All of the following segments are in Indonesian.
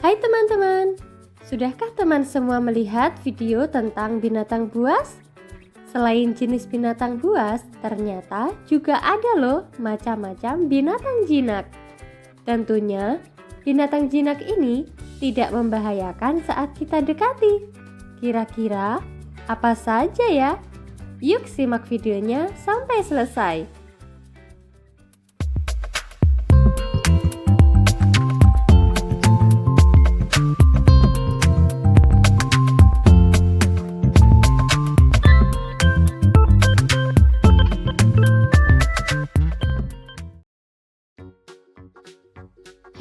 Hai teman-teman, sudahkah teman semua melihat video tentang binatang buas? Selain jenis binatang buas, ternyata juga ada loh macam-macam binatang jinak. Tentunya, binatang jinak ini tidak membahayakan saat kita dekati. Kira-kira apa saja ya? Yuk simak videonya sampai selesai.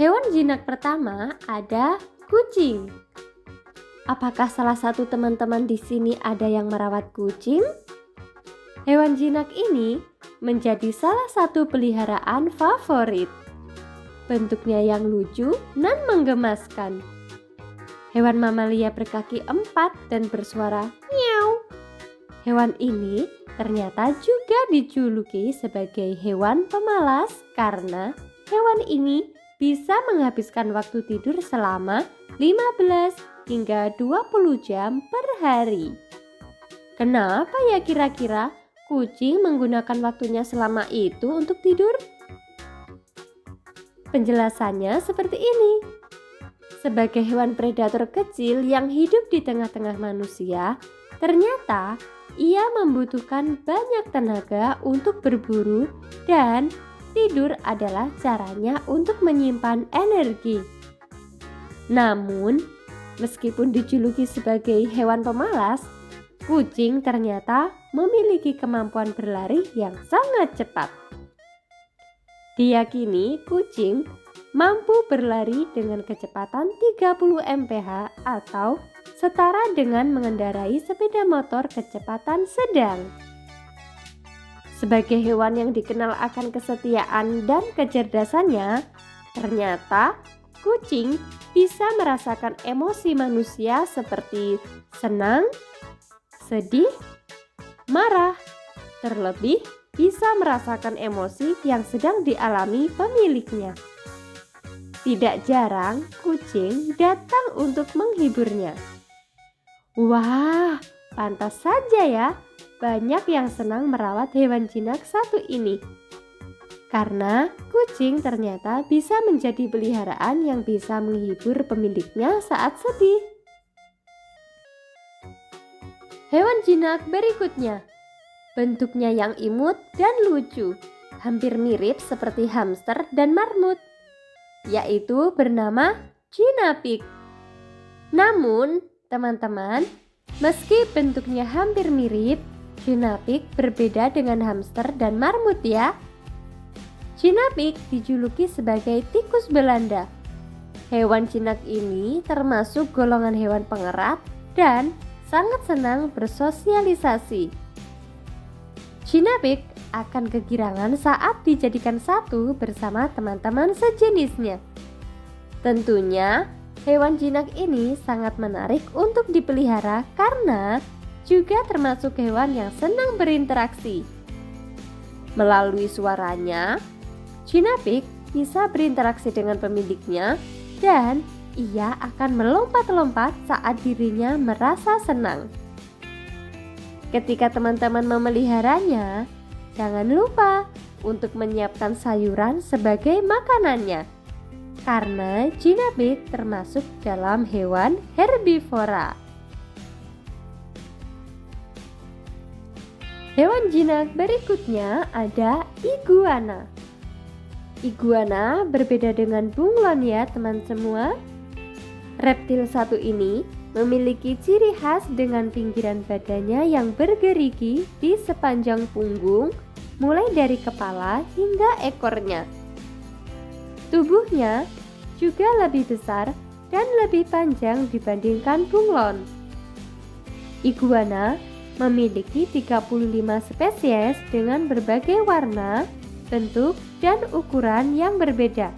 Hewan jinak pertama ada kucing. Apakah salah satu teman-teman di sini ada yang merawat kucing? Hewan jinak ini menjadi salah satu peliharaan favorit. Bentuknya yang lucu dan menggemaskan. Hewan mamalia berkaki 4 dan bersuara miau. Hewan ini ternyata juga dijuluki sebagai hewan pemalas karena hewan ini bisa menghabiskan waktu tidur selama 15 hingga 20 jam per hari. Kenapa ya kira-kira kucing menggunakan waktunya selama itu untuk tidur? Penjelasannya seperti ini. Sebagai hewan predator kecil yang hidup di tengah-tengah manusia, ternyata ia membutuhkan banyak tenaga untuk berburu dan tidur adalah caranya untuk menyimpan energi. Namun, meskipun dijuluki sebagai hewan pemalas, kucing ternyata memiliki kemampuan berlari yang sangat cepat. Diyakini kucing mampu berlari dengan kecepatan 30 mph atau setara dengan mengendarai sepeda motor kecepatan sedang. Sebagai hewan yang dikenal akan kesetiaan dan kecerdasannya, ternyata kucing bisa merasakan emosi manusia seperti senang, sedih, marah, terlebih bisa merasakan emosi yang sedang dialami pemiliknya. Tidak jarang kucing datang untuk menghiburnya. Wah, pantas saja ya. Banyak yang senang merawat hewan jinak satu ini. Karena kucing ternyata bisa menjadi peliharaan yang bisa menghibur pemiliknya saat sedih. Hewan jinak berikutnya. Bentuknya yang imut dan lucu, hampir mirip seperti hamster dan marmut, yaitu bernama China Pig. Namun, teman-teman, meski bentuknya hampir mirip, China Pig berbeda dengan hamster dan marmut ya. China Pig dijuluki sebagai tikus Belanda. Hewan jinak ini termasuk golongan hewan pengerat dan sangat senang bersosialisasi. China Pig akan kegirangan saat dijadikan satu bersama teman-teman sejenisnya. Tentunya, hewan jinak ini sangat menarik untuk dipelihara karena juga termasuk hewan yang senang berinteraksi. Melalui suaranya, China Pig bisa berinteraksi dengan pemiliknya dan ia akan melompat-lompat saat dirinya merasa senang. Ketika teman-teman memeliharanya, jangan lupa untuk menyiapkan sayuran sebagai makanannya. Karena China Pig termasuk dalam hewan herbivora. Hewan jinak berikutnya ada iguana. Iguana berbeda dengan bunglon ya teman semua. Reptil satu ini memiliki ciri khas dengan pinggiran badannya yang bergerigi di sepanjang punggung, mulai dari kepala hingga ekornya. Tubuhnya juga lebih besar dan lebih panjang dibandingkan bunglon. Iguana memiliki 35 spesies dengan berbagai warna, bentuk, dan ukuran yang berbeda.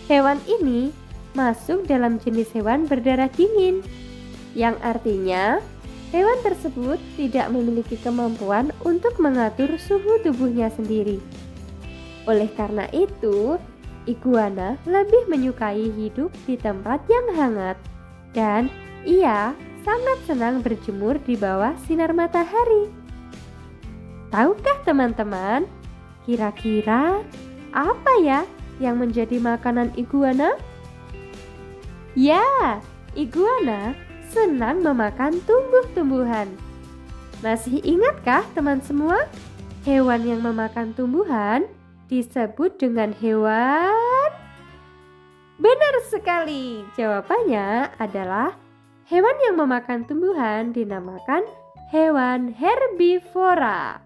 Hewan ini masuk dalam jenis hewan berdarah dingin, yang artinya hewan tersebut tidak memiliki kemampuan untuk mengatur suhu tubuhnya sendiri. Oleh karena itu, Iguana lebih menyukai hidup di tempat yang hangat dan ia sangat senang berjemur di bawah sinar matahari. Tahukah teman-teman, kira-kira apa ya yang menjadi makanan iguana? Ya, iguana senang memakan tumbuh-tumbuhan. Masih ingatkah teman semua? Hewan yang memakan tumbuhan disebut dengan hewan? Benar sekali. Jawabannya adalah hewan yang memakan tumbuhan dinamakan hewan herbivora.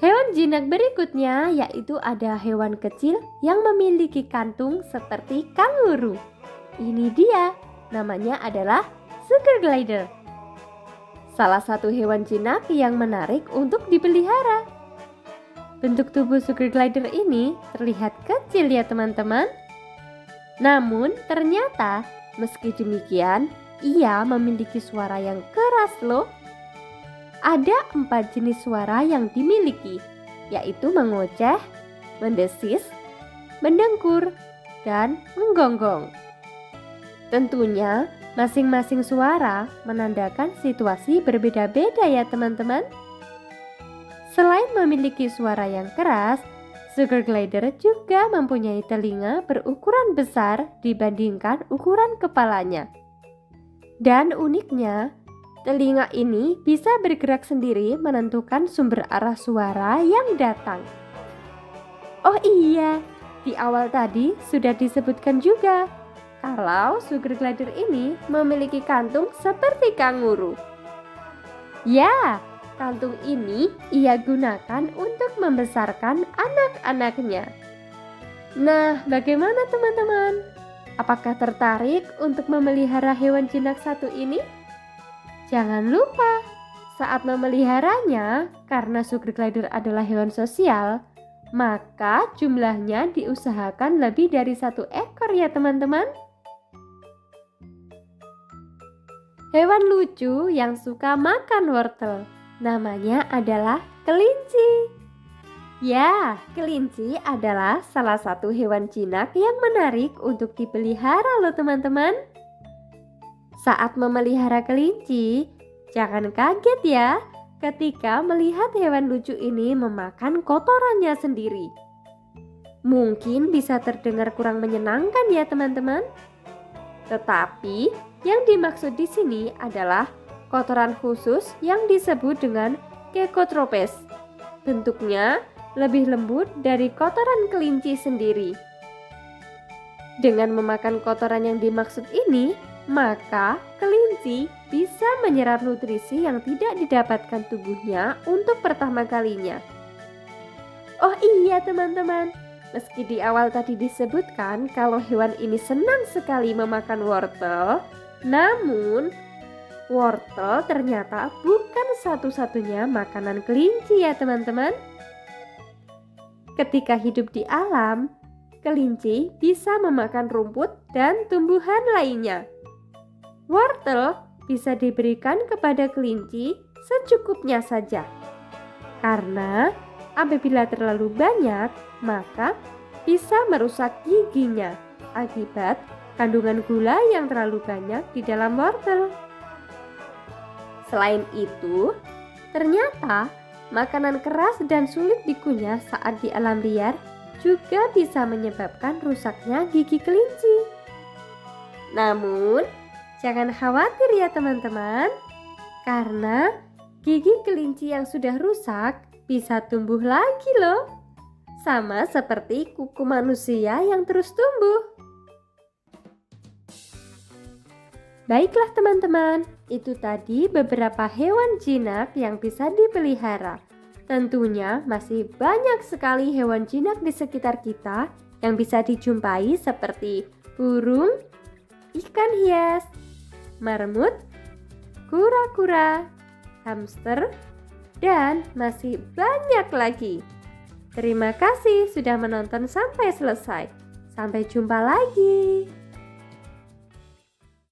Hewan jinak berikutnya yaitu ada hewan kecil yang memiliki kantung seperti kanguru. Ini dia, namanya adalah sugar glider. Salah satu hewan jinak yang menarik untuk dipelihara. Bentuk tubuh sugar glider ini terlihat kecil ya teman-teman. Namun ternyata meski demikian ia memiliki suara yang keras loh. Ada 4 jenis suara yang dimiliki, yaitu mengoceh, mendesis, mendengkur, dan menggonggong. Tentunya masing-masing suara menandakan situasi berbeda-beda ya teman-teman. Selain memiliki suara yang keras, sugar glider juga mempunyai telinga berukuran besar dibandingkan ukuran kepalanya. Dan uniknya, telinga ini bisa bergerak sendiri menentukan sumber arah suara yang datang. Oh iya, di awal tadi sudah disebutkan juga kalau sugar glider ini memiliki kantung seperti kanguru. Ya, kantung ini ia gunakan untuk membesarkan anak-anaknya. Nah, bagaimana teman-teman? Apakah tertarik untuk memelihara hewan jinak satu ini? Jangan lupa, saat memeliharanya, karena sugar glider adalah hewan sosial, maka jumlahnya diusahakan lebih dari 1 ekor ya teman-teman. Hewan lucu yang suka makan wortel, namanya adalah kelinci. Ya, kelinci adalah salah satu hewan jinak yang menarik untuk dipelihara loh teman-teman. Saat memelihara kelinci, jangan kaget ya ketika melihat hewan lucu ini memakan kotorannya sendiri. Mungkin bisa terdengar kurang menyenangkan ya teman-teman. Tetapi yang dimaksud di sini adalah kotoran khusus yang disebut dengan Kekotropes. Bentuknya lebih lembut dari kotoran kelinci sendiri. Dengan memakan kotoran yang dimaksud ini, maka kelinci bisa menyerap nutrisi yang tidak didapatkan tubuhnya untuk pertama kalinya. Oh iya teman-teman, meski di awal tadi disebutkan kalau hewan ini senang sekali memakan wortel, namun wortel ternyata bukan satu-satunya makanan kelinci ya teman-teman. Ketika hidup di alam, kelinci bisa memakan rumput dan tumbuhan lainnya. Wortel bisa diberikan kepada kelinci secukupnya saja. Karena apabila terlalu banyak, maka bisa merusak giginya akibat kandungan gula yang terlalu banyak di dalam wortel. Selain itu, ternyata makanan keras dan sulit dikunyah saat di alam liar juga bisa menyebabkan rusaknya gigi kelinci. Namun, jangan khawatir ya teman-teman, karena gigi kelinci yang sudah rusak bisa tumbuh lagi loh. Sama seperti kuku manusia yang terus tumbuh. Baiklah teman-teman, itu tadi beberapa hewan jinak yang bisa dipelihara. Tentunya masih banyak sekali hewan jinak di sekitar kita yang bisa dijumpai seperti burung, ikan hias, marmut, kura-kura, hamster, dan masih banyak lagi. Terima kasih sudah menonton sampai selesai. Sampai jumpa lagi.